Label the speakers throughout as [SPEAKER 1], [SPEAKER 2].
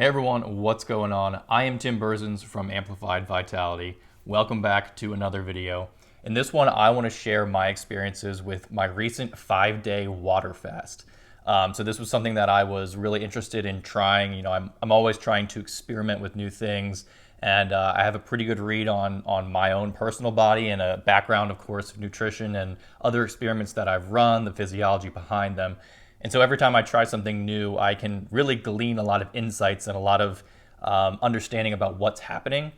[SPEAKER 1] Hey everyone, what's going on? I am Tim Berzins from Amplified Vitality. Welcome back to another video. In this one, I want to share my experiences with my recent 5-day water fast. So this was something that I was really interested in trying. I'm always trying to experiment with new things, and I have a pretty good read on my own personal body and a background, of course, of nutrition and other experiments that I've run, the physiology behind them. And so every time I try something new, I can really glean a lot of insights and a lot of understanding about what's happening,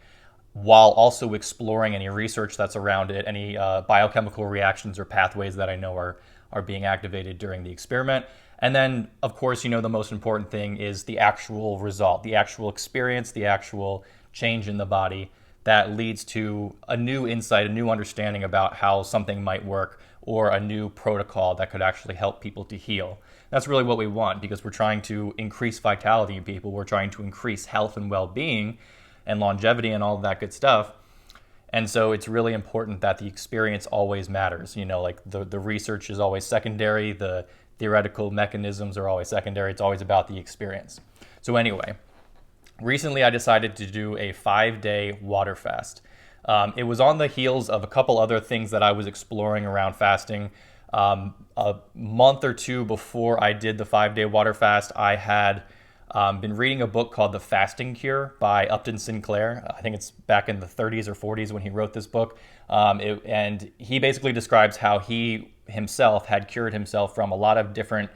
[SPEAKER 1] while also exploring any research that's around it, any biochemical reactions or pathways that I know are being activated during the experiment. And then, of course, the most important thing is the actual result, the actual experience, the actual change in the body that leads to a new insight, a new understanding about how something might work, or a new protocol that could actually help people to heal. That's really what we want, because we're trying to increase vitality in people. We're trying to increase health and well-being and longevity and all of that good stuff. And so it's really important that the experience always matters. Like the research is always secondary. The theoretical mechanisms are always secondary. It's always about the experience. So anyway, recently I decided to do a 5-day water fast. It was on the heels of a couple other things that I was exploring around fasting. A month or two before I did the 5-day water fast, I had been reading a book called The Fasting Cure by Upton Sinclair. I think it's back in the 30s or 40s when he wrote this book. And he basically describes how he himself had cured himself from a lot of different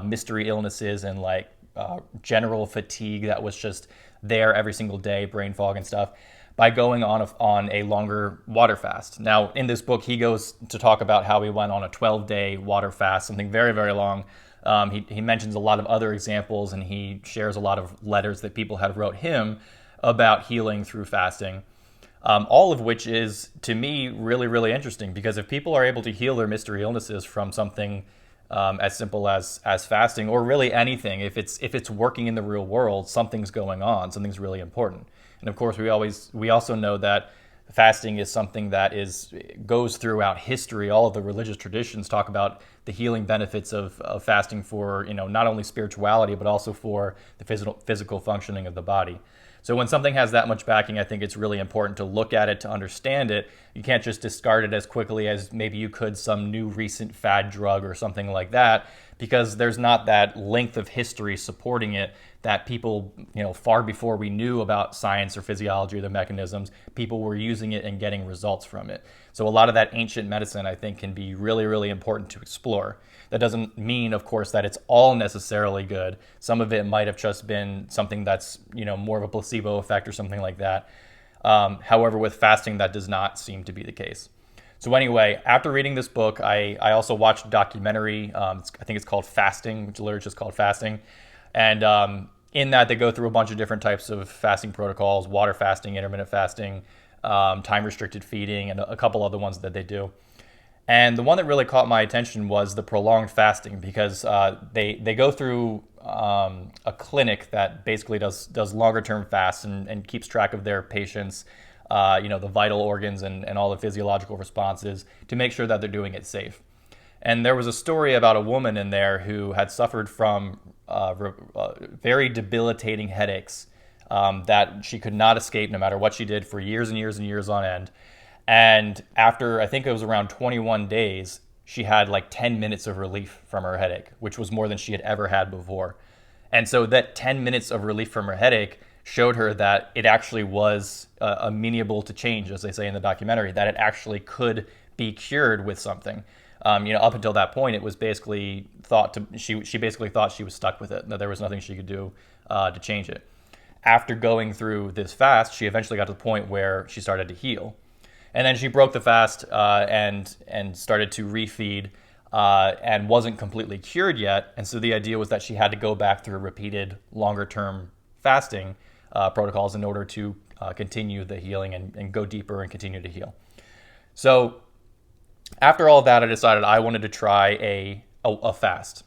[SPEAKER 1] mystery illnesses and general fatigue that was just there every single day, brain fog and stuff, by going on a longer water fast. Now, in this book, he goes to talk about how he went on a 12-day water fast, something very, very long. He mentions a lot of other examples, and he shares a lot of letters that people had wrote him about healing through fasting, all of which is, to me, really, really interesting, because if people are able to heal their mystery illnesses from something as simple as fasting, or really anything, if it's working in the real world, something's going on, something's really important. And of course, we also know that fasting is something that goes throughout history. All of the religious traditions talk about the healing benefits of fasting for not only spirituality, but also for the physical functioning of the body. So when something has that much backing, I think it's really important to look at it, to understand it. You can't just discard it as quickly as maybe you could some new recent fad drug or something like that, because there's not that length of history supporting it that people, far before we knew about science or physiology or the mechanisms, people were using it and getting results from it. So a lot of that ancient medicine, I think, can be really, really important to explore. That doesn't mean, of course, that it's all necessarily good. Some of it might have just been something that's, more of a placebo effect or something like that. However, with fasting, that does not seem to be the case. So anyway, after reading this book, I also watched a documentary. I think it's called Fasting, which is literally just called Fasting. And in that, they go through a bunch of different types of fasting protocols: water fasting, intermittent fasting, time-restricted feeding, and a couple other ones that they do. And the one that really caught my attention was the prolonged fasting, because they go through a clinic that basically does longer-term fasts and keeps track of their patients, the vital organs and all the physiological responses, to make sure that they're doing it safe. And there was a story about a woman in there who had suffered from very debilitating headaches that she could not escape no matter what she did for years and years and years on end. And after, I think it was around 21 days, she had 10 minutes of relief from her headache, which was more than she had ever had before. And so that 10 minutes of relief from her headache showed her that it actually was amenable to change, as they say in the documentary, that it actually could be cured with something. Up until that point, it was basically she basically thought she was stuck with it, that there was nothing she could do to change it. After going through this fast, she eventually got to the point where she started to heal. And then she broke the fast and started to refeed and wasn't completely cured yet. And so the idea was that she had to go back through repeated longer-term fasting protocols in order to continue the healing and go deeper and continue to heal. So after all that, I decided I wanted to try a fast.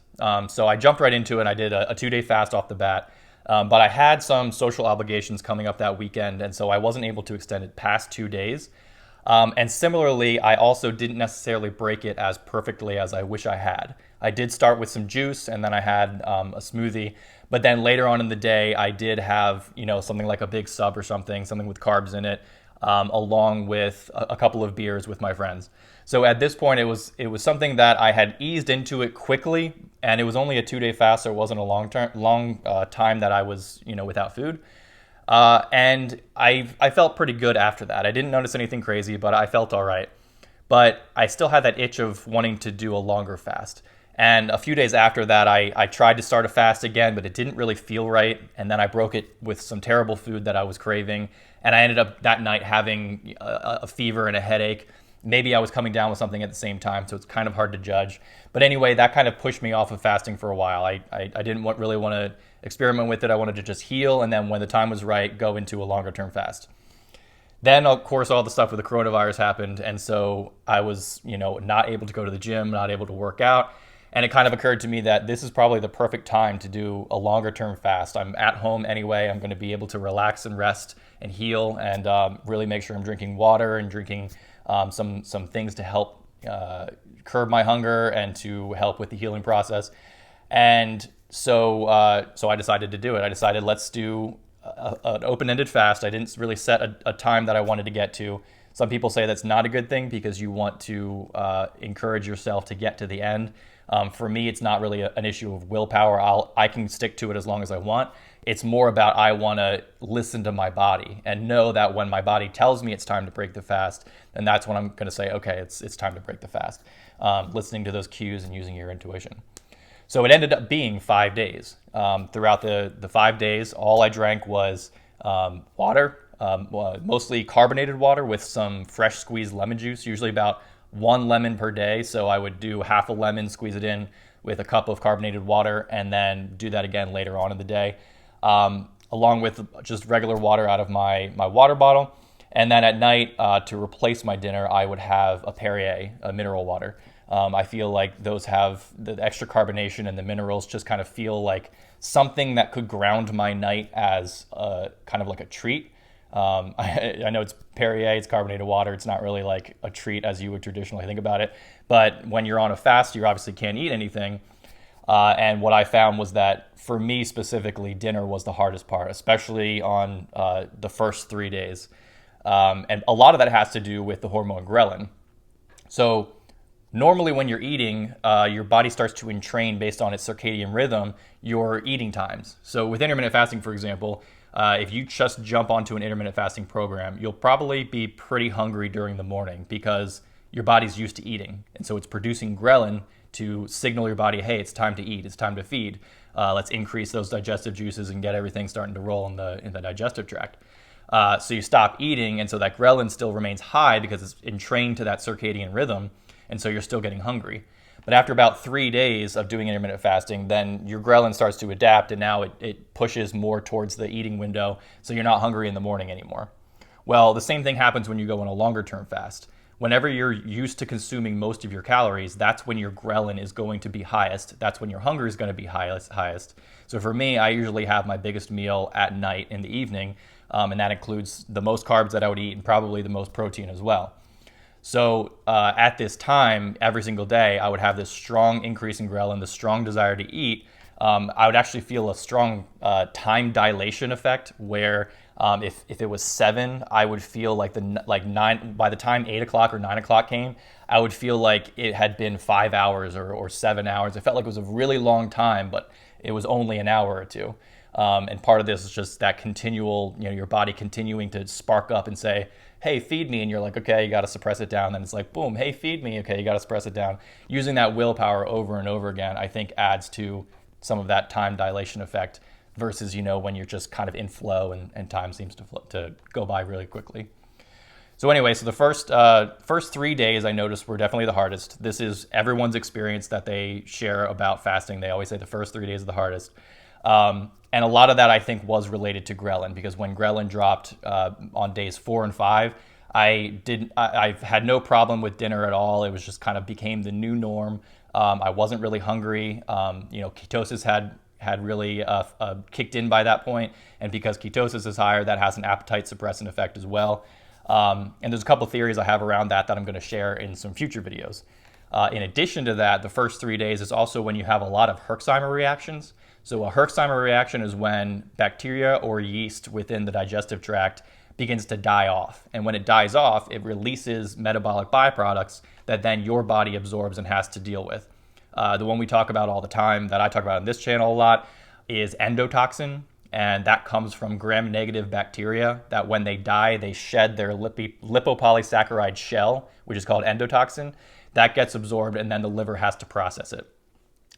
[SPEAKER 1] So I jumped right into it. I did a 2-day fast off the bat. But I had some social obligations coming up that weekend, and so I wasn't able to extend it past 2 days. And similarly, I also didn't necessarily break it as perfectly as I wish I had. I did start with some juice, and then I had a smoothie, But then later on in the day, I did have, something like a big sub or something with carbs in it, along with a couple of beers with my friends. So at this point, it was something that I had eased into it quickly, and it was only a 2-day fast, so it wasn't a long time that I was, without food. And I felt pretty good after that. I didn't notice anything crazy, but I felt all right. But I still had that itch of wanting to do a longer fast. And a few days after that, I tried to start a fast again, but it didn't really feel right. And then I broke it with some terrible food that I was craving. And I ended up that night having a fever and a headache. Maybe I was coming down with something at the same time, so it's kind of hard to judge. But anyway, that kind of pushed me off of fasting for a while. I didn't really want to experiment with it. I wanted to just heal, and then when the time was right, go into a longer term fast. Then, of course, all the stuff with the coronavirus happened, and so I was, not able to go to the gym, not able to work out. And it kind of occurred to me that this is probably the perfect time to do a longer term fast. I'm at home anyway. I'm going to be able to relax and rest and heal, and really make sure I'm drinking water and drinking some things to help curb my hunger and to help with the healing process. And so I decided to do it. I decided, let's do an open-ended fast. I didn't really set a time that I wanted to get to. Some people say that's not a good thing because you want to encourage yourself to get to the end. For me, it's not really an issue of willpower. I can stick to it as long as I want. It's more about I want to listen to my body and know that when my body tells me it's time to break the fast, then that's when I'm going to say, okay, it's time to break the fast. Listening to those cues and using your intuition. So it ended up being 5 days. Throughout the 5 days, all I drank was water, mostly carbonated water with some fresh squeezed lemon juice, usually about 1 lemon per day. So I would do half a lemon, squeeze it in with a cup of carbonated water, and then do that again later on in the day, along with just regular water out of my water bottle. And then at night, to replace my dinner, I would have a Perrier, a mineral water. I feel like those have the extra carbonation, and the minerals just kind of feel like something that could ground my night as kind of like a treat. I know it's Perrier, it's carbonated water. It's not really like a treat as you would traditionally think about it. But when you're on a fast, you obviously can't eat anything. And what I found was that for me specifically, dinner was the hardest part, especially on the first 3 days. And a lot of that has to do with the hormone ghrelin. So normally when you're eating, your body starts to entrain based on its circadian rhythm, your eating times. So with intermittent fasting, for example, if you just jump onto an intermittent fasting program, you'll probably be pretty hungry during the morning because your body's used to eating. And so it's producing ghrelin to signal your body, hey, it's time to eat, it's time to feed. Let's increase those digestive juices and get everything starting to roll in the digestive tract. So you stop eating, and so that ghrelin still remains high because it's entrained to that circadian rhythm, and so you're still getting hungry. But after about 3 days of doing intermittent fasting, then your ghrelin starts to adapt, and now it pushes more towards the eating window, so you're not hungry in the morning anymore. Well, the same thing happens when you go on a longer term fast. Whenever you're used to consuming most of your calories, that's when your ghrelin is going to be highest. That's when your hunger is going to be highest. So for me, I usually have my biggest meal at night in the evening, and that includes the most carbs that I would eat and probably the most protein as well. So at this time, every single day, I would have this strong increase in ghrelin, this strong desire to eat. I would actually feel a strong time dilation effect where if it was 7, I would feel like 9. By the time 8 o'clock or 9 o'clock came, I would feel like it had been 5 hours or 7 hours. It felt like it was a really long time, but it was only an hour or two. And part of this is just that continual, your body continuing to spark up and say, hey, feed me. And you're like, okay, you got to suppress it down. Then it's like, boom, hey, feed me. Okay, you got to suppress it down. Using that willpower over and over again, I think adds to some of that time dilation effect versus, when you're just kind of in flow and time seems to go by really quickly. So anyway, so the first 3 days I noticed were definitely the hardest. This is everyone's experience that they share about fasting. They always say the first 3 days are the hardest. And a lot of that, I think, was related to ghrelin, because when ghrelin dropped on days 4 and 5, I had no problem with dinner at all. It was just kind of became the new norm. I wasn't really hungry. Ketosis had really kicked in by that point. And because ketosis is higher, that has an appetite suppressant effect as well. And there's a couple theories I have around that I'm going to share in some future videos. In addition to that, the first 3 days is also when you have a lot of Herxheimer reactions. So a Herxheimer reaction is when bacteria or yeast within the digestive tract begins to die off. And when it dies off, it releases metabolic byproducts that then your body absorbs and has to deal with. The one we talk about all the time, that I talk about on this channel a lot, is endotoxin. And that comes from gram-negative bacteria that when they die, they shed their lipopolysaccharide shell, which is called endotoxin. That gets absorbed and then the liver has to process it.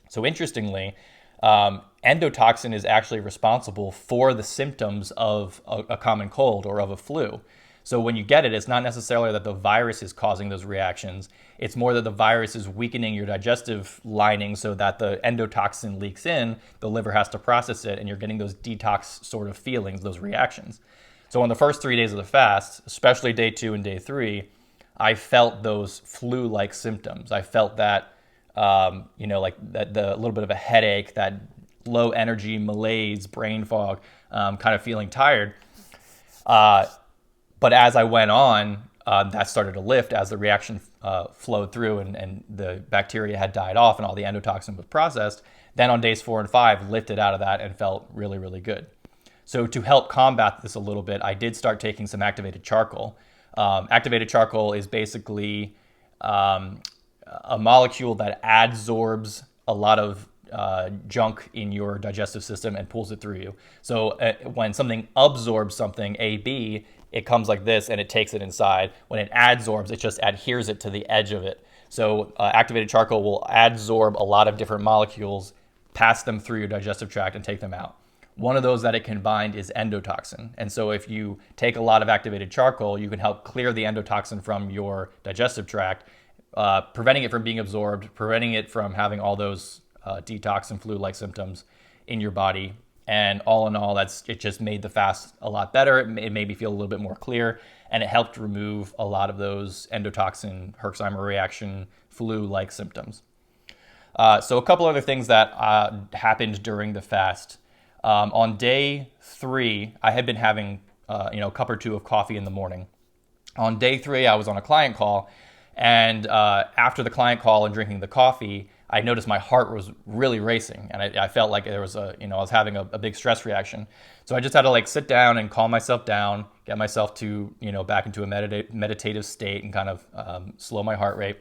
[SPEAKER 1] So interestingly, endotoxin is actually responsible for the symptoms of a common cold or of a flu. So when you get it, it's not necessarily that the virus is causing those reactions. It's more that the virus is weakening your digestive lining so that the endotoxin leaks in, the liver has to process it, and you're getting those detox sort of feelings, those reactions. So on the first 3 days of the fast, especially day 2 and day 3, I felt those flu-like symptoms. I felt that, like that, the little bit of a headache, that low energy, malaise, brain fog, kind of feeling tired. But as I went on, that started to lift as the reaction flowed through and the bacteria had died off and all the endotoxin was processed. Then on days 4 and 5, lifted out of that and felt really, really good. So to help combat this a little bit, I did start taking some activated charcoal. Activated charcoal is basically a molecule that adsorbs a lot of junk in your digestive system and pulls it through you. So when something absorbs something, AB, it comes like this and it takes it inside. When it adsorbs, it just adheres it to the edge of it. So activated charcoal will adsorb a lot of different molecules, pass them through your digestive tract and take them out. One of those that it can bind is endotoxin. And so if you take a lot of activated charcoal, you can help clear the endotoxin from your digestive tract, preventing it from being absorbed, preventing it from having all those detox and flu-like symptoms in your body. And all in all, it just made the fast a lot better. It made me feel a little bit more clear, and it helped remove a lot of those endotoxin, Herxheimer reaction, flu-like symptoms. So a couple other things that happened during the fast. On day 3, I had been having a cup or two of coffee in the morning. On day 3, I was on a client call, and after the client call and drinking the coffee, I noticed my heart was really racing, and I felt like there was I was having a big stress reaction. So I just had to sit down and calm myself down, get myself to back into a meditative state and kind of slow my heart rate.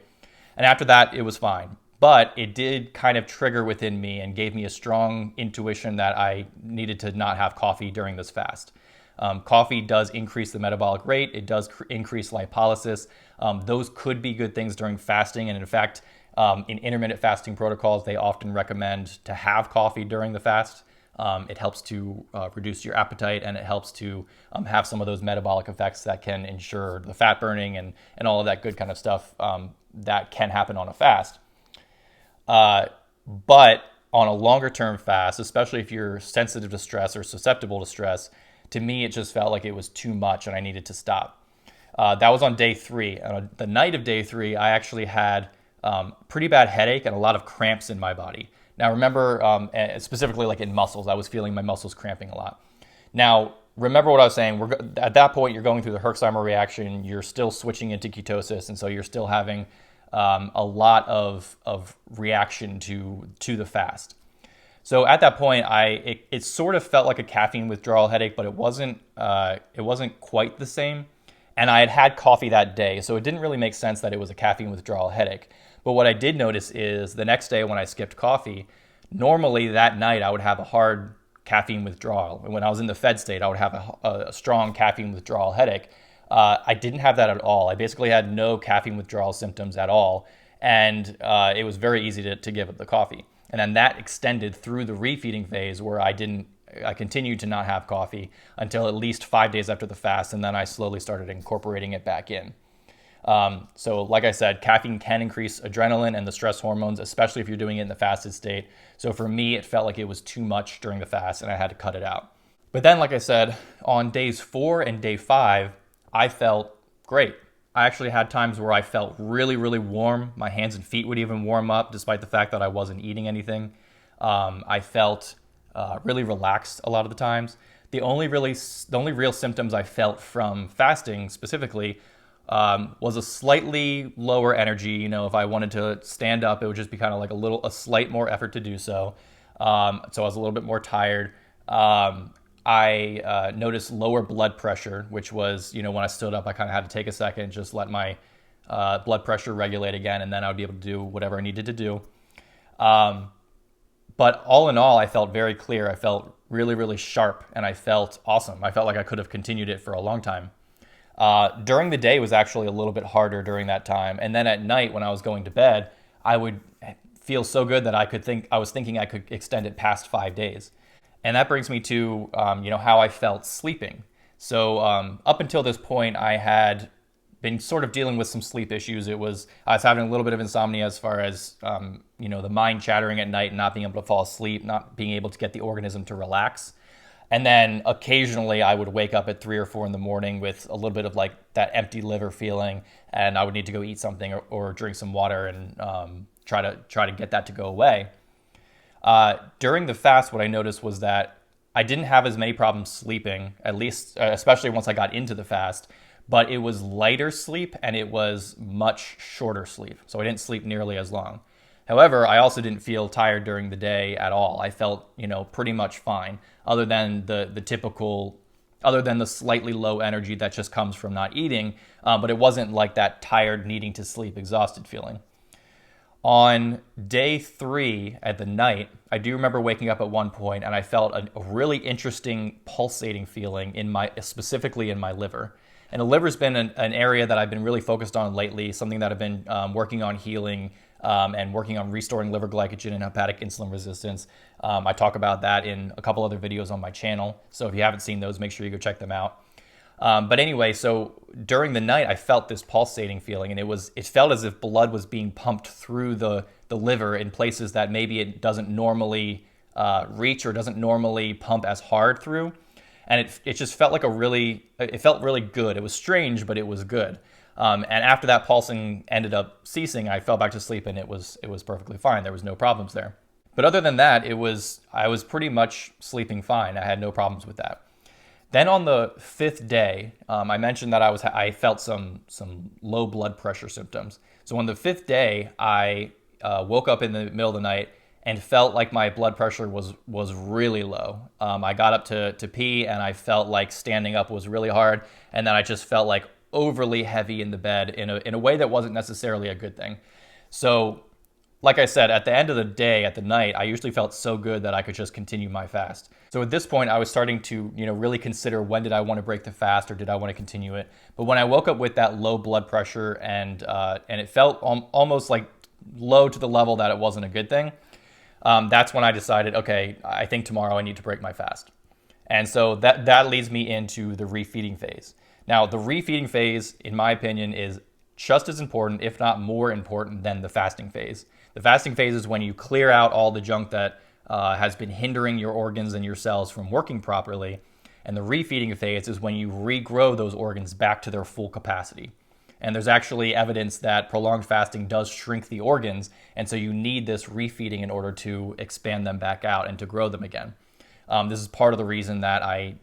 [SPEAKER 1] And after that, it was fine. But it did kind of trigger within me and gave me a strong intuition that I needed to not have coffee during this fast. Coffee does increase the metabolic rate. It does increase lipolysis. Those could be good things during fasting. And in fact, in intermittent fasting protocols, they often recommend to have coffee during the fast. It helps to reduce your appetite, and it helps to have some of those metabolic effects that can ensure the fat burning and all of that good kind of stuff that can happen on a fast. But on a longer term fast, especially if you're sensitive to stress or susceptible to stress, to me, it just felt like it was too much and I needed to stop. That was on day 3. On the night of day 3, I actually had pretty bad headache and a lot of cramps in my body. Now remember, specifically in muscles, I was feeling my muscles cramping a lot. Now, remember what I was saying, at that point, you're going through the Herxheimer reaction, you're still switching into ketosis, and so you're still having a lot of reaction to the fast. So at that point, it sort of felt like a caffeine withdrawal headache, but it wasn't quite the same. And I had coffee that day, so it didn't really make sense that it was a caffeine withdrawal headache. But what I did notice is the next day when I skipped coffee, normally that night I would have a hard caffeine withdrawal. And when I was in the fed state, I would have a strong caffeine withdrawal headache. I didn't have that at all. I basically had no caffeine withdrawal symptoms at all. And it was very easy to give up the coffee. And then that extended through the refeeding phase where I continued to not have coffee until at least 5 days after the fast. And then I slowly started incorporating it back in. So like I said, caffeine can increase adrenaline and the stress hormones, especially if you're doing it in the fasted state. So for me, it felt like it was too much during the fast and I had to cut it out. But then, like I said, on days 4 and day 5, I felt great. I actually had times where I felt really, really warm. My hands and feet would even warm up despite the fact that I wasn't eating anything. I felt really relaxed a lot of the times. The only real symptoms I felt from fasting specifically was a slightly lower energy. If I wanted to stand up, it would just be kind of like a slight more effort to do so. So I was a little bit more tired. I noticed lower blood pressure, which was, when I stood up, I kind of had to take a second, just let my blood pressure regulate again, and then I would be able to do whatever I needed to do. But all in all, I felt very clear. I felt really, really sharp, and I felt awesome. I felt like I could have continued it for a long time. During the day was actually a little bit harder during that time. And then at night when I was going to bed, I would feel so good that I was thinking I could extend it past 5 days. And that brings me to, how I felt sleeping. So up until this point, I had been sort of dealing with some sleep issues. I was having a little bit of insomnia as far as, the mind chattering at night and not being able to fall asleep, not being able to get the organism to relax. And then occasionally I would wake up at 3 or 4 in the morning with a little bit of like that empty liver feeling, and I would need to go eat something or drink some water and try to get that to go away. During the fast, what I noticed was that I didn't have as many problems sleeping, at least, especially once I got into the fast, but it was lighter sleep and it was much shorter sleep. So I didn't sleep nearly as long. However, I also didn't feel tired during the day at all. I felt, pretty much fine, other than the slightly low energy that just comes from not eating. But it wasn't like that tired, needing to sleep, exhausted feeling. On day 3 at the night, I do remember waking up at one point and I felt a really interesting pulsating feeling specifically in my liver. And the liver's been an area that I've been really focused on lately, something that I've been working on healing and working on restoring liver glycogen and hepatic insulin resistance. I talk about that in a couple other videos on my channel. So if you haven't seen those, make sure you go check them out. But anyway, so during the night, I felt this pulsating feeling, and it felt as if blood was being pumped through the liver in places that maybe it doesn't normally reach or doesn't normally pump as hard through. And it just felt like it felt really good. It was strange, but it was good. And after that pulsing ended up ceasing, I fell back to sleep and it was perfectly fine. There was no problems there. But other than that, I was pretty much sleeping fine. I had no problems with that. Then on the 5th day, I mentioned that I felt some low blood pressure symptoms. So on the 5th day, I woke up in the middle of the night and felt like my blood pressure was really low. I got up to pee and I felt like standing up was really hard, and then I just felt like overly heavy in the bed in a way that wasn't necessarily a good thing. So like I said, at the end of the day, at the night, I usually felt so good that I could just continue my fast. So at this point, I was starting to, really consider when did I want to break the fast or did I want to continue it. But when I woke up with that low blood pressure and it felt almost like low to the level that it wasn't a good thing, that's when I decided, okay, I think tomorrow I need to break my fast. And so that leads me into the refeeding phase. Now, the refeeding phase, in my opinion, is just as important, if not more important, than the fasting phase. The fasting phase is when you clear out all the junk that has been hindering your organs and your cells from working properly. And the refeeding phase is when you regrow those organs back to their full capacity. And there's actually evidence that prolonged fasting does shrink the organs. And so you need this refeeding in order to expand them back out and to grow them again. This is part of the reason that I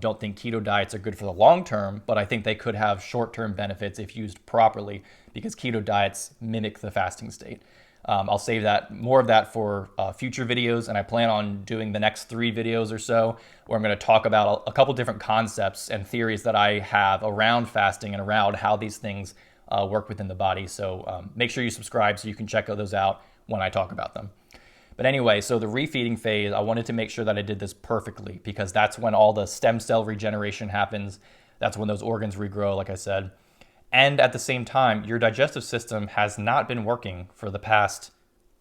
[SPEAKER 1] don't think keto diets are good for the long term, but I think they could have short-term benefits if used properly, because keto diets mimic the fasting state. I'll save more of that for future videos, and I plan on doing the next 3 videos or so where I'm going to talk about a couple different concepts and theories that I have around fasting and around how these things work within the body. So make sure you subscribe so you can check those out when I talk about them. But anyway, so the refeeding phase, I wanted to make sure that I did this perfectly, because that's when all the stem cell regeneration happens. That's when those organs regrow, like I said. And at the same time, your digestive system has not been working for the past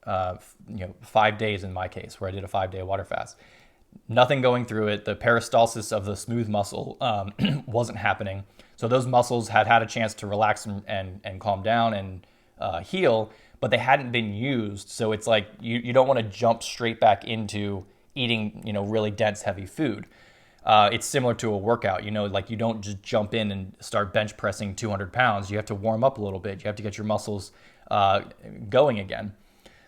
[SPEAKER 1] 5 days in my case, where I did a 5-day water fast. Nothing going through it. The peristalsis of the smooth muscle wasn't happening. So those muscles had a chance to relax and calm down and heal, but they hadn't been used. So it's like you don't want to jump straight back into eating, really dense, heavy food. It's similar to a workout, like you don't just jump in and start bench pressing 200 pounds. You have to warm up a little bit. You have to get your muscles going again.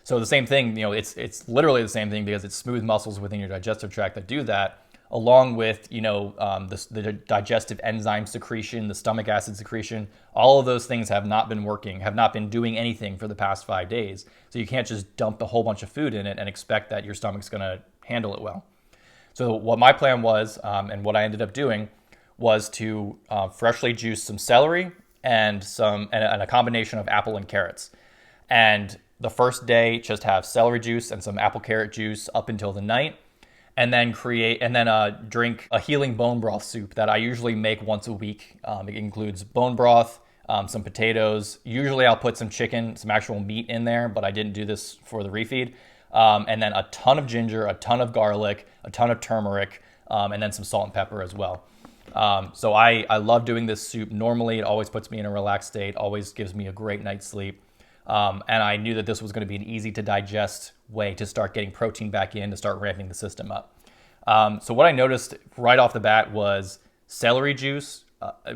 [SPEAKER 1] So the same thing, it's literally the same thing, because it's smooth muscles within your digestive tract that do that. along with, the digestive enzyme secretion, the stomach acid secretion. All of those things have not been working, have not been doing anything for the past 5 days. So you can't just dump a whole bunch of food in it and expect that your stomach's going to handle it well. So what my plan was, and what I ended up doing, was to freshly juice some celery and a combination of apple and carrots. And the first day, just have celery juice and some apple carrot juice up until the night, and then drink a healing bone broth soup that I usually make once a week. It includes bone broth, some potatoes. Usually I'll put some chicken, some actual meat in there, but I didn't do this for the refeed. And then a ton of ginger, a ton of garlic, a ton of turmeric, and then some salt and pepper as well. So I love doing this soup. Normally, it always puts me in a relaxed state, always gives me a great night's sleep. And I knew that this was going to be an easy to digest way to start getting protein back in, to start ramping the system up. So what I noticed right off the bat was celery juice,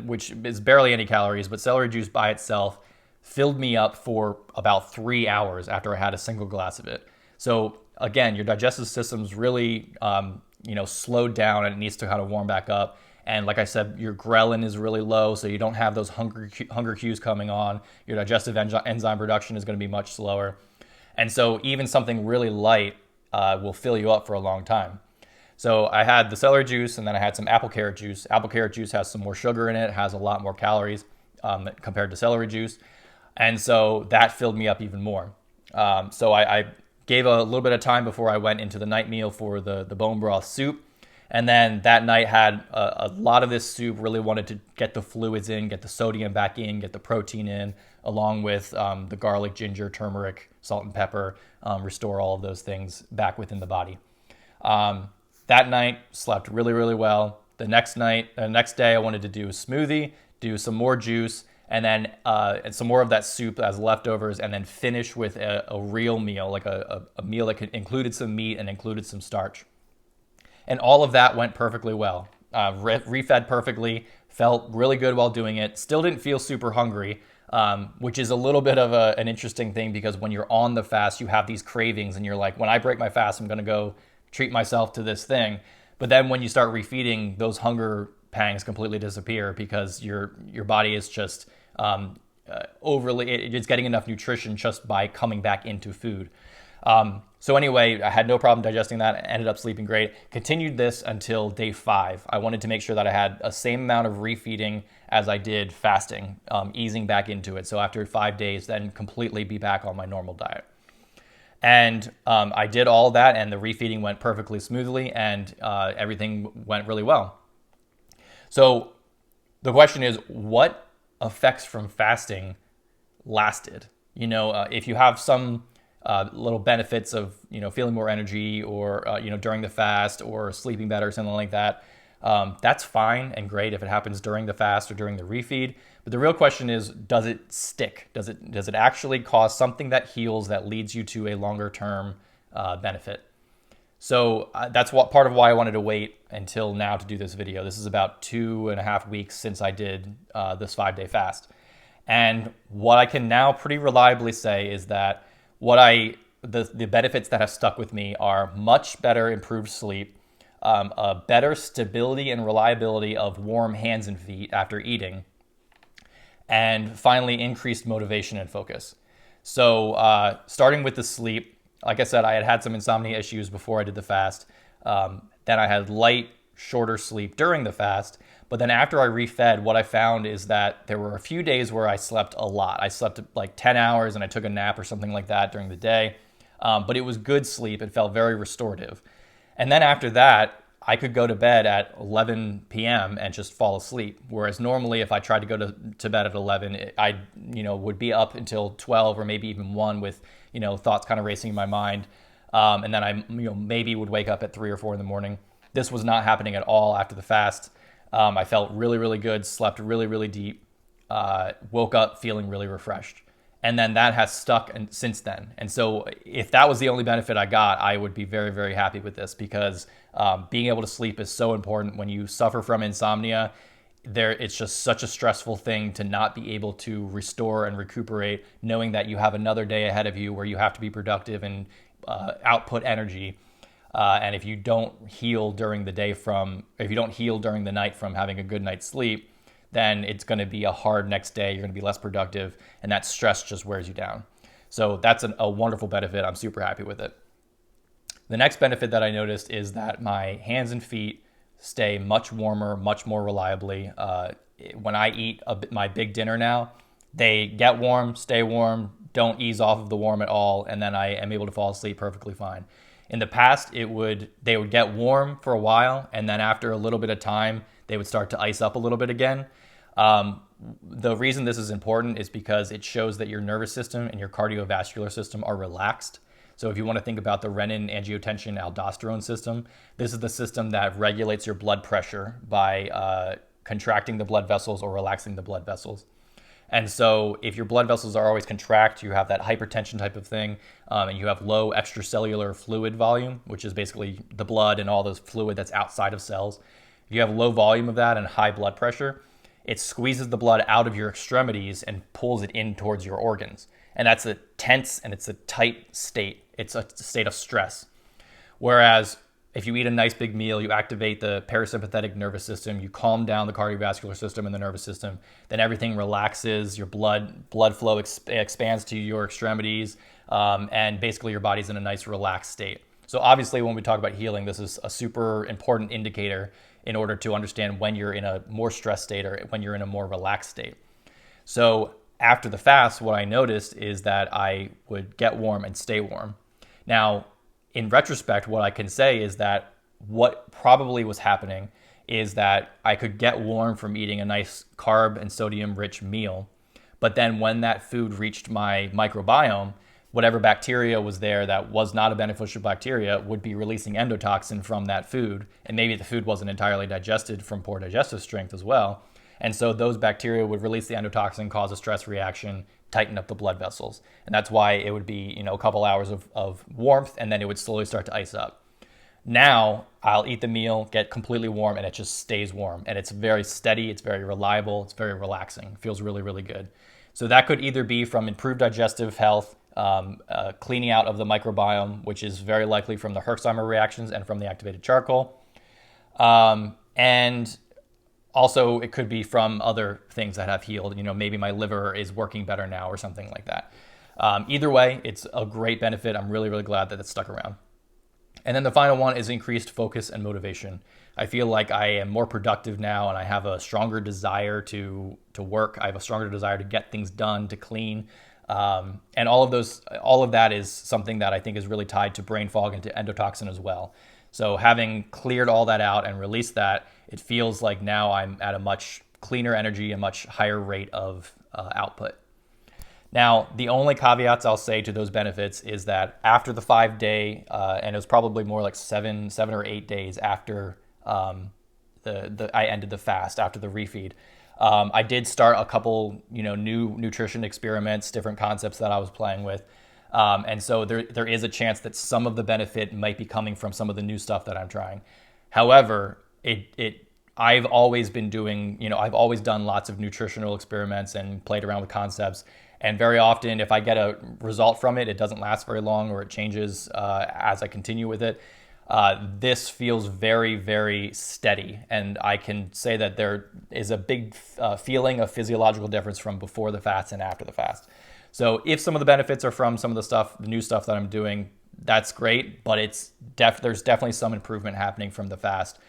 [SPEAKER 1] which is barely any calories, but celery juice by itself filled me up for about 3 hours after I had a single glass of it. So again, your digestive system's really, slowed down, and it needs to kind of warm back up. And like I said, your ghrelin is really low, so you don't have those hunger cues coming on. Your digestive enzyme production is going to be much slower. And so even something really light will fill you up for a long time. So I had the celery juice, and then I had some apple carrot juice. Apple carrot juice has some more sugar in it, has a lot more calories compared to celery juice. And so that filled me up even more. So I gave a little bit of time before I went into the night meal for the bone broth soup. And then that night had a lot of this soup. Really wanted to get the fluids in, get the sodium back in, get the protein in, along with the garlic, ginger, turmeric, salt and pepper, restore all of those things back within the body. That night, slept really, really well. The next day, I wanted to do a smoothie, do some more juice, and then and some more of that soup as leftovers, and then finish with a real meal, like a meal that included some meat and included some starch. And all of that went perfectly well. Refed perfectly, felt really good while doing it. Still didn't feel super hungry, which is a little bit of an interesting thing, because when you're on the fast, you have these cravings and you're like, when I break my fast, I'm going to go treat myself to this thing. But then when you start refeeding, those hunger pangs completely disappear, because your body is just it's getting enough nutrition just by coming back into food. So anyway, I had no problem digesting that. Ended up sleeping great. Continued this until day 5. I wanted to make sure that I had a same amount of refeeding as I did fasting, easing back into it. So after 5 days, then completely be back on my normal diet. And I did all that, and the refeeding went perfectly smoothly, and everything went really well. So the question is, what effects from fasting lasted? If you have some little benefits of, feeling more energy, or, during the fast, or sleeping better, something like that, that's fine and great if it happens during the fast or during the refeed. But the real question is, does it stick? Does it actually cause something that heals, that leads you to a longer term benefit? So that's part of why I wanted to wait until now to do this video. This is about 2.5 weeks since I did this 5-day fast. And what I can now pretty reliably say is that the benefits that have stuck with me are much better improved sleep, a better stability and reliability of warm hands and feet after eating, and finally increased motivation and focus. So starting with the sleep, like I said, I had some insomnia issues before I did the fast. Then I had light, shorter sleep during the fast. But then after I refed, what I found is that there were a few days where I slept a lot. I slept like 10 hours and I took a nap or something like that during the day. But it was good sleep. It felt very restorative. And then after that, I could go to bed at 11 p.m. and just fall asleep. Whereas normally if I tried to go to bed at 11, I would be up until 12 or maybe even 1 with thoughts kind of racing in my mind. And then I maybe would wake up at 3 or 4 in the morning. This was not happening at all after the fast. I felt really, really good, slept really, really deep, woke up feeling really refreshed. And then that has stuck since then. And so if that was the only benefit I got, I would be very, very happy with this, because being able to sleep is so important. When you suffer from insomnia, it's just such a stressful thing to not be able to restore and recuperate, knowing that you have another day ahead of you where you have to be productive and output energy. And if you don't heal during the day if you don't heal during the night from having a good night's sleep, then it's going to be a hard next day. You're going to be less productive, and that stress just wears you down. So that's a wonderful benefit. I'm super happy with it. The next benefit that I noticed is that my hands and feet stay much warmer, much more reliably. When I eat my big dinner now, they get warm, stay warm, don't ease off of the warm at all, and then I am able to fall asleep perfectly fine. In the past, they would get warm for a while, and then after a little bit of time, they would start to ice up a little bit again. The reason this is important is because it shows that your nervous system and your cardiovascular system are relaxed. So if you want to think about the renin, angiotensin, aldosterone system, this is the system that regulates your blood pressure by contracting the blood vessels or relaxing the blood vessels. And so if your blood vessels are always contract, you have that hypertension type of thing, and you have low extracellular fluid volume, which is basically the blood and all this fluid that's outside of cells. If you have low volume of that and high blood pressure, it squeezes the blood out of your extremities and pulls it in towards your organs. And that's a tense and it's a tight state. It's a state of stress. Whereas if you eat a nice big meal, you activate the parasympathetic nervous system, you calm down the cardiovascular system and the nervous system, then everything relaxes, your blood flow expands to your extremities, and basically your body's in a nice relaxed state. So obviously when we talk about healing, this is a super important indicator in order to understand when you're in a more stressed state or when you're in a more relaxed state. So after the fast, what I noticed is that I would get warm and stay warm. Now, in retrospect, what I can say is that what probably was happening is that I could get warm from eating a nice carb and sodium-rich meal, but then when that food reached my microbiome, whatever bacteria was there that was not a beneficial bacteria would be releasing endotoxin from that food, and maybe the food wasn't entirely digested from poor digestive strength as well. And so those bacteria would release the endotoxin, cause a stress reaction, tighten up the blood vessels. And that's why it would be, a couple hours of warmth, and then it would slowly start to ice up. Now I'll eat the meal, get completely warm, and it just stays warm. And it's very steady, it's very reliable, it's very relaxing. It feels really, really good. So that could either be from improved digestive health, cleaning out of the microbiome, which is very likely from the Herxheimer reactions and from the activated charcoal. And also it could be from other things that have healed. Maybe my liver is working better now or something like that. Either way, it's a great benefit. I'm really, really glad that it's stuck around. And then the final one is increased focus and motivation. I feel like I am more productive now, and I have a stronger desire to work. I have a stronger desire to get things done, to clean. And all of that is something that I think is really tied to brain fog and to endotoxin as well. So having cleared all that out and released that, it feels like now I'm at a much cleaner energy, a much higher rate of output. Now, the only caveats I'll say to those benefits is that after the 5-day, and it was probably more like 7 or 8 days after I ended the fast, after the refeed, I did start a couple, new nutrition experiments, different concepts that I was playing with. And so there is a chance that some of the benefit might be coming from some of the new stuff that I'm trying. However, I've always been doing, I've always done lots of nutritional experiments and played around with concepts. And very often, if I get a result from it, it doesn't last very long, or it changes as I continue with it. This feels very, very steady. And I can say that there is a big feeling of physiological difference from before the fast and after the fast. So if some of the benefits are from some of the new stuff that I'm doing, that's great. But there's definitely some improvement happening from the fast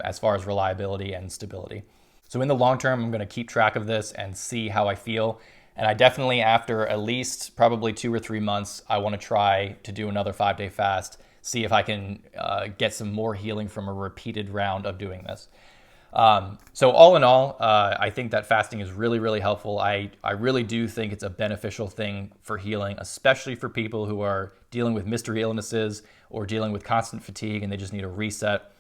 [SPEAKER 1] as far as reliability and stability. So in the long term, I'm going to keep track of this and see how I feel. And I definitely, after at least probably 2 or 3 months, I want to try to do another 5-day fast, see if I can get some more healing from a repeated round of doing this. So all in all, I think that fasting is really, really helpful. I really do think it's a beneficial thing for healing, especially for people who are dealing with mystery illnesses or dealing with constant fatigue and they just need a reset.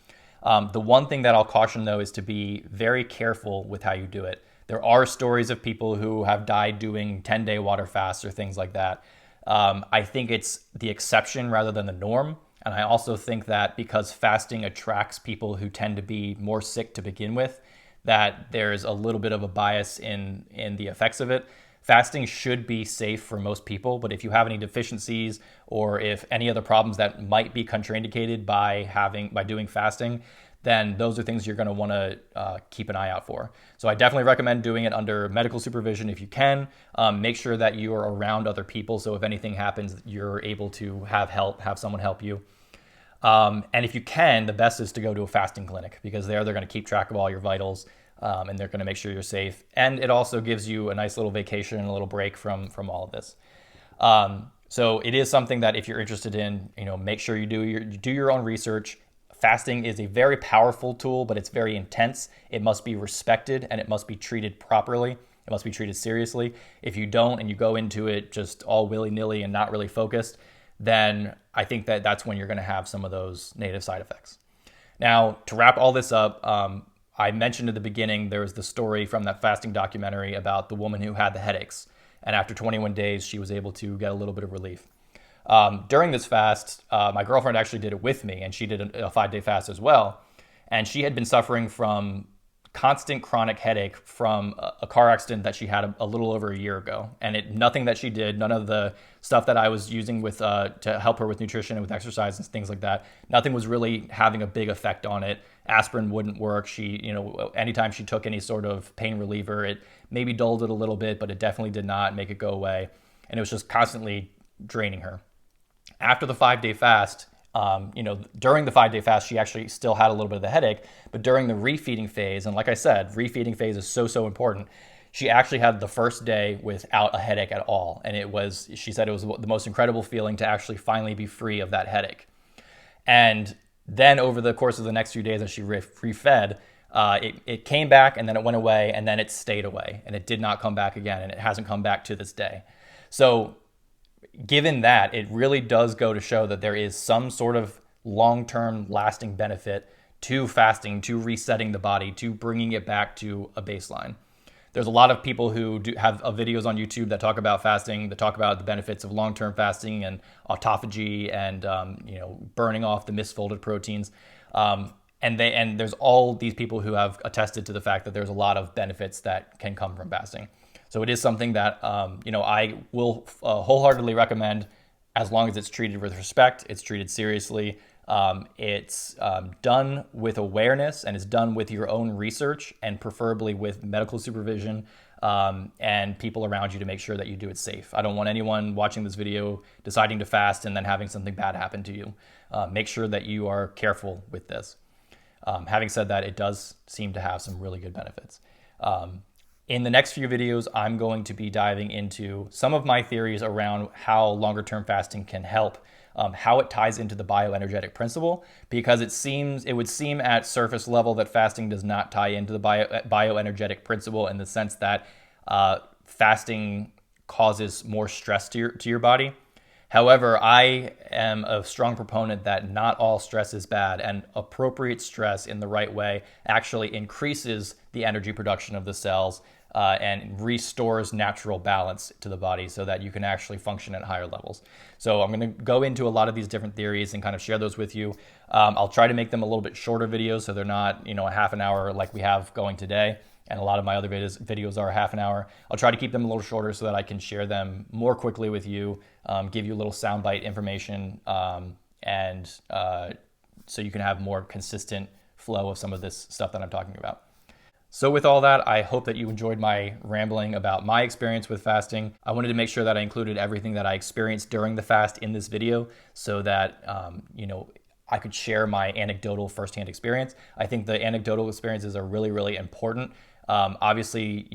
[SPEAKER 1] The one thing that I'll caution, though, is to be very careful with how you do it. There are stories of people who have died doing 10-day water fasts or things like that. I think it's the exception rather than the norm. And I also think that because fasting attracts people who tend to be more sick to begin with, that there's a little bit of a bias in the effects of it. Fasting should be safe for most people, but if you have any deficiencies or if any other problems that might be contraindicated by doing fasting, then those are things you're going to want to keep an eye out for. So I definitely recommend doing it under medical supervision if you can. Make sure that you are around other people, so if anything happens, you're able to have help, have someone help you. And if you can, the best is to go to a fasting clinic, because they're going to keep track of all your vitals, and they're going to make sure you're safe. And it also gives you a nice little vacation and a little break from all of this. So it is something that if you're interested in, make sure you do your own research. Fasting is a very powerful tool, but it's very intense. It must be respected and it must be treated properly. It must be treated seriously. If you don't and you go into it just all willy-nilly and not really focused, then I think that that's when you're going to have some of those negative side effects. Now, to wrap all this up, I mentioned at the beginning, there was the story from that fasting documentary about the woman who had the headaches. And after 21 days, she was able to get a little bit of relief. During this fast, my girlfriend actually did it with me, and she did a 5-day fast as well. And she had been suffering from constant chronic headache from a car accident that she had a little over a year ago. And nothing that she did, none of the stuff that I was using with to help her with nutrition and with exercise and things like that, nothing was really having a big effect on it. Aspirin wouldn't work. She, anytime she took any sort of pain reliever, it maybe dulled it a little bit, but it definitely did not make it go away. And it was just constantly draining her. After the 5-day fast, during the 5-day fast, she actually still had a little bit of the headache, but during the refeeding phase, and like I said, refeeding phase is so important. She actually had the first day without a headache at all. And she said it was the most incredible feeling to actually finally be free of that headache. And then over the course of the next few days as she refed, it came back and then it went away and then it stayed away and it did not come back again, and it hasn't come back to this day. So given that, it really does go to show that there is some sort of long-term lasting benefit to fasting, to resetting the body, to bringing it back to a baseline. There's a lot of people who have videos on YouTube that talk about fasting, that talk about the benefits of long-term fasting and autophagy and burning off the misfolded proteins. And there's all these people who have attested to the fact that there's a lot of benefits that can come from fasting. So it is something that I will wholeheartedly recommend, as long as it's treated with respect, it's treated seriously, it's done with awareness, and it's done with your own research, and preferably with medical supervision and people around you to make sure that you do it safe. I don't want anyone watching this video deciding to fast and then having something bad happen to you. Make sure that you are careful with this. Having said that, it does seem to have some really good benefits. In the next few videos, I'm going to be diving into some of my theories around how longer-term fasting can help, how it ties into the bioenergetic principle, because it would seem at surface level that fasting does not tie into the bioenergetic principle, in the sense that fasting causes more stress to your body. However, I am a strong proponent that not all stress is bad, and appropriate stress in the right way actually increases the energy production of the cells and restores natural balance to the body so that you can actually function at higher levels. So I'm going to go into a lot of these different theories and kind of share those with you. I'll try to make them a little bit shorter videos, so they're not, a half an hour like we have going today. And a lot of my other videos are half an hour. I'll try to keep them a little shorter so that I can share them more quickly with you, give you a little soundbite information, and so you can have more consistent flow of some of this stuff that I'm talking about. So with all that, I hope that you enjoyed my rambling about my experience with fasting. I wanted to make sure that I included everything that I experienced during the fast in this video, so that I could share my anecdotal firsthand experience. I think the anecdotal experiences are really, really important. Obviously,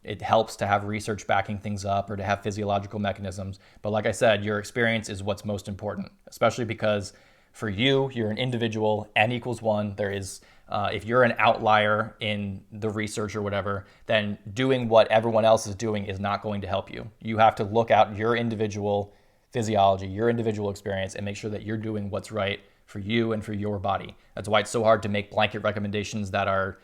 [SPEAKER 1] it helps to have research backing things up or to have physiological mechanisms. But like I said, your experience is what's most important, especially because for you, you're an individual, N equals 1. There is, if you're an outlier in the research or whatever, then doing what everyone else is doing is not going to help you. You have to look out your individual physiology, your individual experience, and make sure that you're doing what's right for you and for your body. That's why it's so hard to make blanket recommendations that are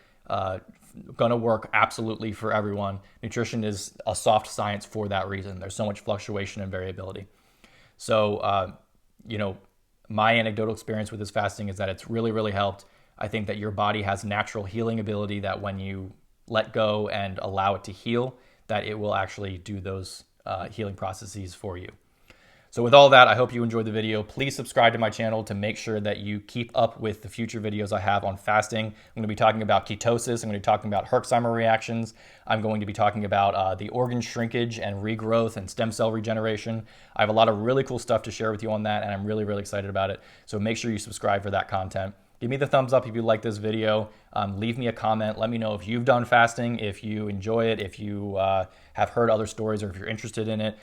[SPEAKER 1] going to work absolutely for everyone. Nutrition is a soft science for that reason. There's so much fluctuation and variability. So, my anecdotal experience with this fasting is that it's really, really helped. I think that your body has natural healing ability, that when you let go and allow it to heal, that it will actually do those healing processes for you. So with all that, I hope you enjoyed the video. Please subscribe to my channel to make sure that you keep up with the future videos I have on fasting. I'm going to be talking about ketosis. I'm going to be talking about Herxheimer reactions. I'm going to be talking about the organ shrinkage and regrowth and stem cell regeneration. I have a lot of really cool stuff to share with you on that, and I'm really, really excited about it. So make sure you subscribe for that content. Give me the thumbs up if you like this video. Leave me a comment. Let me know if you've done fasting, if you enjoy it, if you have heard other stories, or if you're interested in it.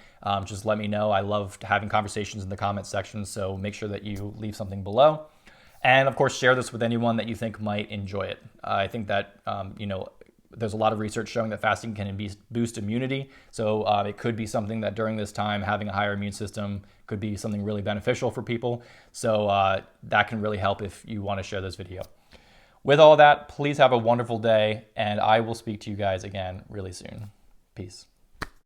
[SPEAKER 1] Just let me know. I love having conversations in the comment section, so make sure that you leave something below. And of course, share this with anyone that you think might enjoy it. I think that, there's a lot of research showing that fasting can boost immunity. So it could be something that during this time, having a higher immune system could be something really beneficial for people. So that can really help if you want to share this video. With all that, please have a wonderful day, and I will speak to you guys again really soon. Peace.